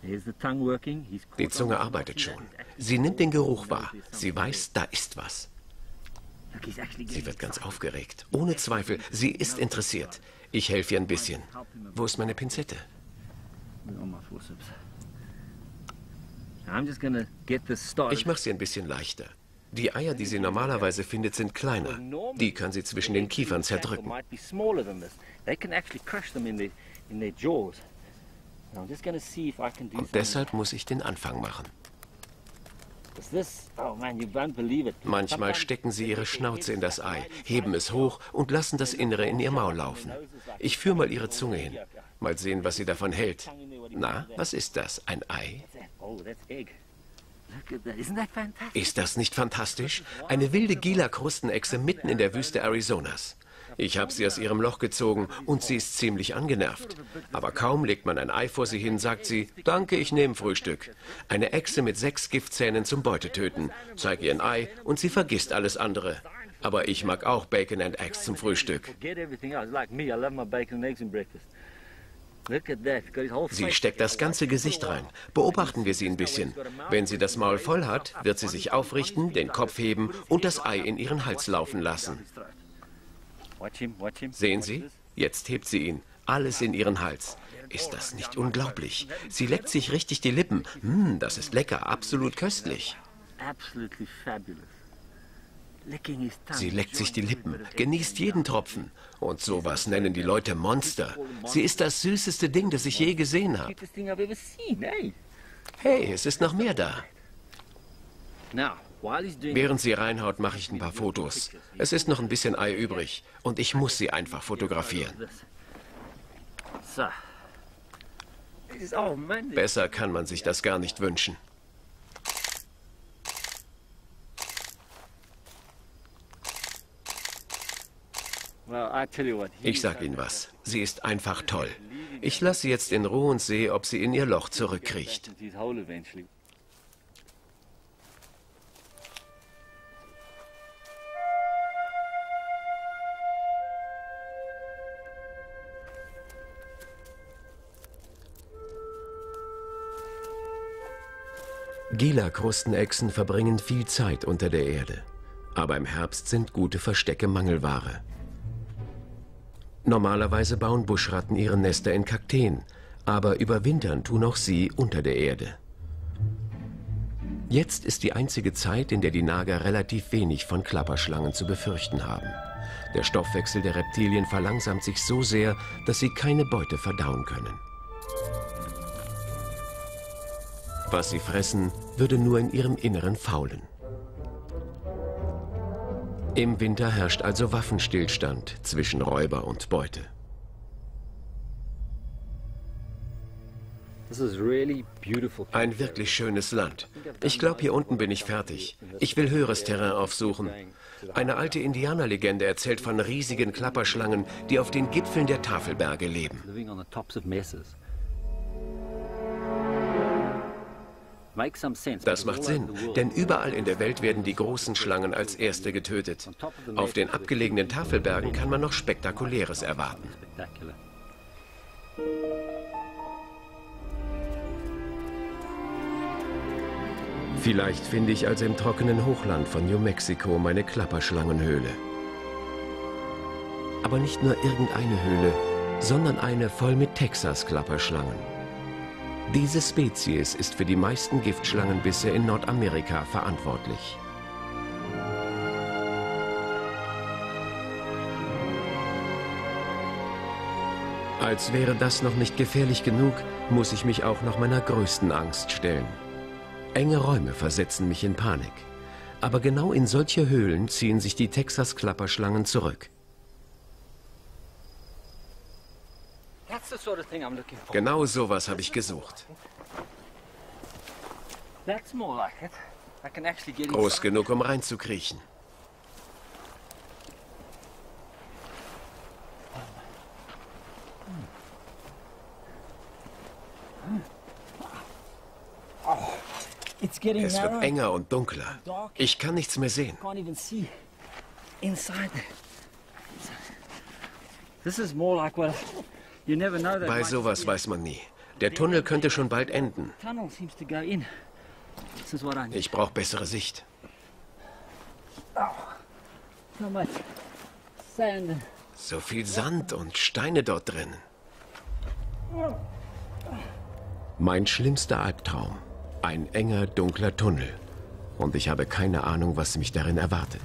Die Zunge arbeitet schon. Sie nimmt den Geruch wahr. Sie weiß, da ist was. Sie wird ganz aufgeregt. Ohne Zweifel, sie ist interessiert. Ich helfe ihr ein bisschen. Wo ist meine Pinzette? Ich mache sie ein bisschen leichter. Die Eier, die sie normalerweise findet, sind kleiner. Die kann sie zwischen den Kiefern zerdrücken. Und deshalb muss ich den Anfang machen. Manchmal stecken sie ihre Schnauze in das Ei, heben es hoch und lassen das Innere in ihr Maul laufen. Ich führe mal ihre Zunge hin. Mal sehen, was sie davon hält. Na, was ist das? Ein Ei? Ist das nicht fantastisch? Eine wilde Gila-Krustenechse mitten in der Wüste Arizonas. Ich habe sie aus ihrem Loch gezogen und sie ist ziemlich angenervt. Aber kaum legt man ein Ei vor sie hin, sagt sie, danke, ich nehme Frühstück. Eine Echse mit 6 Giftzähnen zum Beutetöten. Zeig ihr ein Ei und sie vergisst alles andere. Aber ich mag auch Bacon and Eggs zum Frühstück. Sie steckt das ganze Gesicht rein. Beobachten wir sie ein bisschen. Wenn sie das Maul voll hat, wird sie sich aufrichten, den Kopf heben und das Ei in ihren Hals laufen lassen. Sehen Sie? Jetzt hebt sie ihn. Alles in ihren Hals. Ist das nicht unglaublich? Sie leckt sich richtig die Lippen. Das ist lecker, absolut köstlich. Sie leckt sich die Lippen, genießt jeden Tropfen. Und sowas nennen die Leute Monster. Sie ist das süßeste Ding, das ich je gesehen habe. Hey, es ist noch mehr da. Während sie reinhaut, mache ich ein paar Fotos. Es ist noch ein bisschen Ei übrig und ich muss sie einfach fotografieren. Besser kann man sich das gar nicht wünschen. Ich sag Ihnen was. Sie ist einfach toll. Ich lasse sie jetzt in Ruhe und sehe, ob sie in ihr Loch zurückkriecht. Gila-Krustenechsen verbringen viel Zeit unter der Erde. Aber im Herbst sind gute Verstecke Mangelware. Normalerweise bauen Buschratten ihre Nester in Kakteen, aber überwintern tun auch sie unter der Erde. Jetzt ist die einzige Zeit, in der die Nager relativ wenig von Klapperschlangen zu befürchten haben. Der Stoffwechsel der Reptilien verlangsamt sich so sehr, dass sie keine Beute verdauen können. Was sie fressen, würde nur in ihrem Inneren faulen. Im Winter herrscht also Waffenstillstand zwischen Räuber und Beute. Ein wirklich schönes Land. Ich glaube, hier unten bin ich fertig. Ich will höheres Terrain aufsuchen. Eine alte Indianerlegende erzählt von riesigen Klapperschlangen, die auf den Gipfeln der Tafelberge leben. Das macht Sinn, denn überall in der Welt werden die großen Schlangen als erste getötet. Auf den abgelegenen Tafelbergen kann man noch Spektakuläres erwarten. Vielleicht finde ich also im trockenen Hochland von New Mexico meine Klapperschlangenhöhle. Aber nicht nur irgendeine Höhle, sondern eine voll mit Texas-Klapperschlangen. Diese Spezies ist für die meisten Giftschlangenbisse in Nordamerika verantwortlich. Als wäre das noch nicht gefährlich genug, muss ich mich auch noch meiner größten Angst stellen. Enge Räume versetzen mich in Panik. Aber genau in solche Höhlen ziehen sich die Texas-Klapperschlangen zurück. Genau sowas habe ich gesucht. Groß genug, um reinzukriechen. Es wird enger und dunkler. Ich kann nichts mehr sehen. Bei sowas weiß man nie. Der Tunnel könnte schon bald enden. Ich brauche bessere Sicht. So viel Sand und Steine dort drin. Mein schlimmster Albtraum. Ein enger, dunkler Tunnel. Und ich habe keine Ahnung, was mich darin erwartet.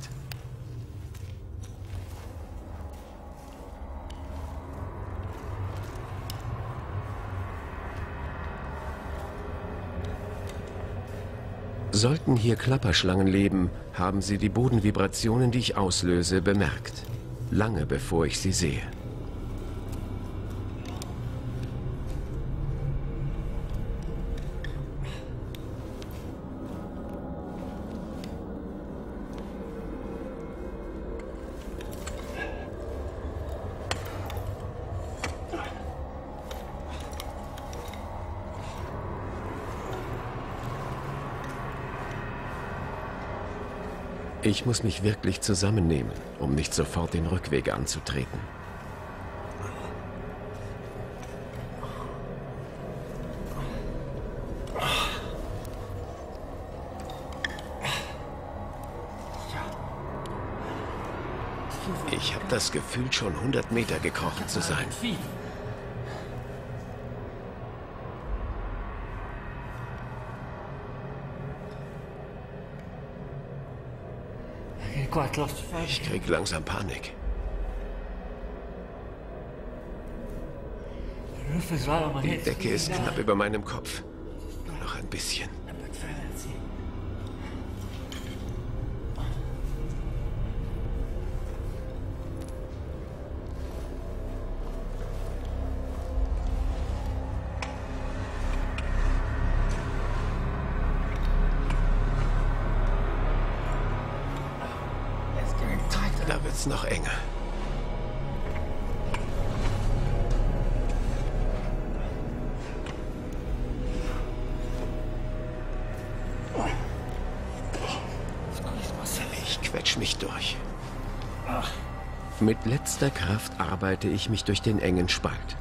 Sollten hier Klapperschlangen leben, haben sie die Bodenvibrationen, die ich auslöse, bemerkt. Lange bevor ich sie sehe. Ich muss mich wirklich zusammennehmen, um nicht sofort den Rückweg anzutreten. Ich habe das Gefühl, schon 100 Meter gekrochen zu sein. Ich krieg langsam Panik. Die Decke ist knapp über meinem Kopf. Nur noch ein bisschen. Da wird's noch enger. Ich quetsch mich durch. Mit letzter Kraft arbeite ich mich durch den engen Spalt.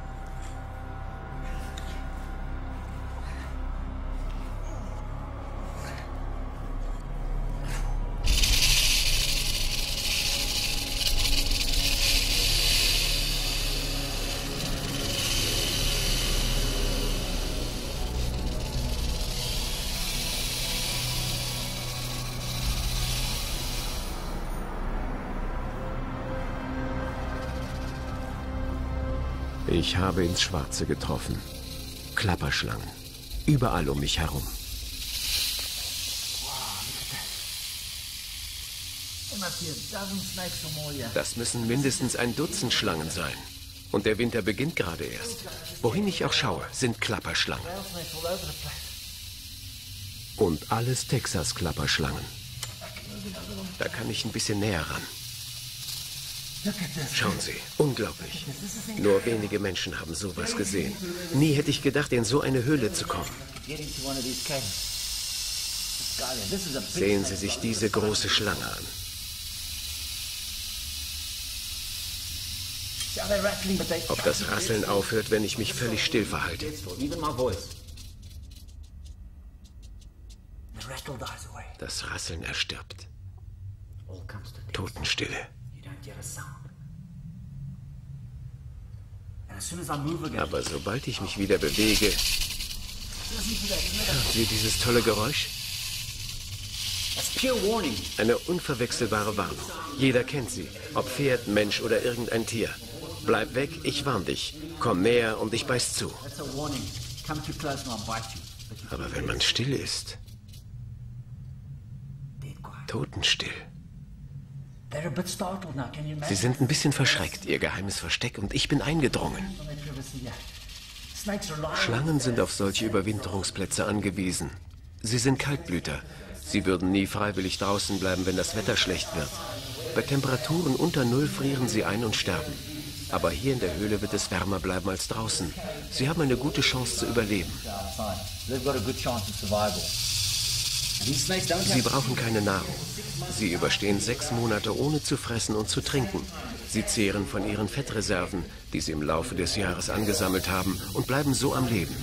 Ich habe ins Schwarze getroffen. Klapperschlangen. Überall um mich herum. Das müssen mindestens ein Dutzend Schlangen sein. Und der Winter beginnt gerade erst. Wohin ich auch schaue, sind Klapperschlangen. Und alles Texas-Klapperschlangen. Da kann ich ein bisschen näher ran. Schauen Sie, unglaublich. Nur wenige Menschen haben sowas gesehen. Nie hätte ich gedacht, in so eine Höhle zu kommen. Sehen Sie sich diese große Schlange an. Ob das Rasseln aufhört, wenn ich mich völlig still verhalte. Das Rasseln erstirbt. Totenstille. Aber sobald ich mich wieder bewege, hören Sie dieses tolle Geräusch? Eine unverwechselbare Warnung. Jeder kennt sie, ob Pferd, Mensch oder irgendein Tier. Bleib weg, ich warn dich. Komm näher und ich beiß zu. Aber wenn man still ist, totenstill. Sie sind ein bisschen verschreckt, Ihr geheimes Versteck, und ich bin eingedrungen. Schlangen sind auf solche Überwinterungsplätze angewiesen. Sie sind Kaltblüter. Sie würden nie freiwillig draußen bleiben, wenn das Wetter schlecht wird. Bei Temperaturen unter Null frieren sie ein und sterben. Aber hier in der Höhle wird es wärmer bleiben als draußen. Sie haben eine gute Chance zu überleben. Sie brauchen keine Nahrung. Sie überstehen 6 Monate ohne zu fressen und zu trinken. Sie zehren von ihren Fettreserven, die sie im Laufe des Jahres angesammelt haben, und bleiben so am Leben.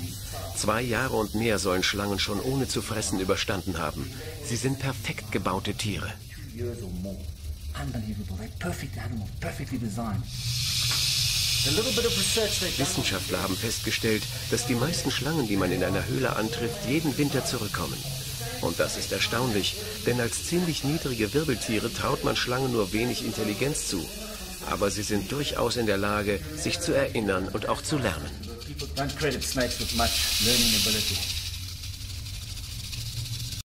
2 Jahre und mehr sollen Schlangen schon ohne zu fressen überstanden haben. Sie sind perfekt gebaute Tiere. Wissenschaftler haben festgestellt, dass die meisten Schlangen, die man in einer Höhle antrifft, jeden Winter zurückkommen. Und das ist erstaunlich, denn als ziemlich niedrige Wirbeltiere traut man Schlangen nur wenig Intelligenz zu. Aber sie sind durchaus in der Lage, sich zu erinnern und auch zu lernen. People don't credit snakes with much learning ability.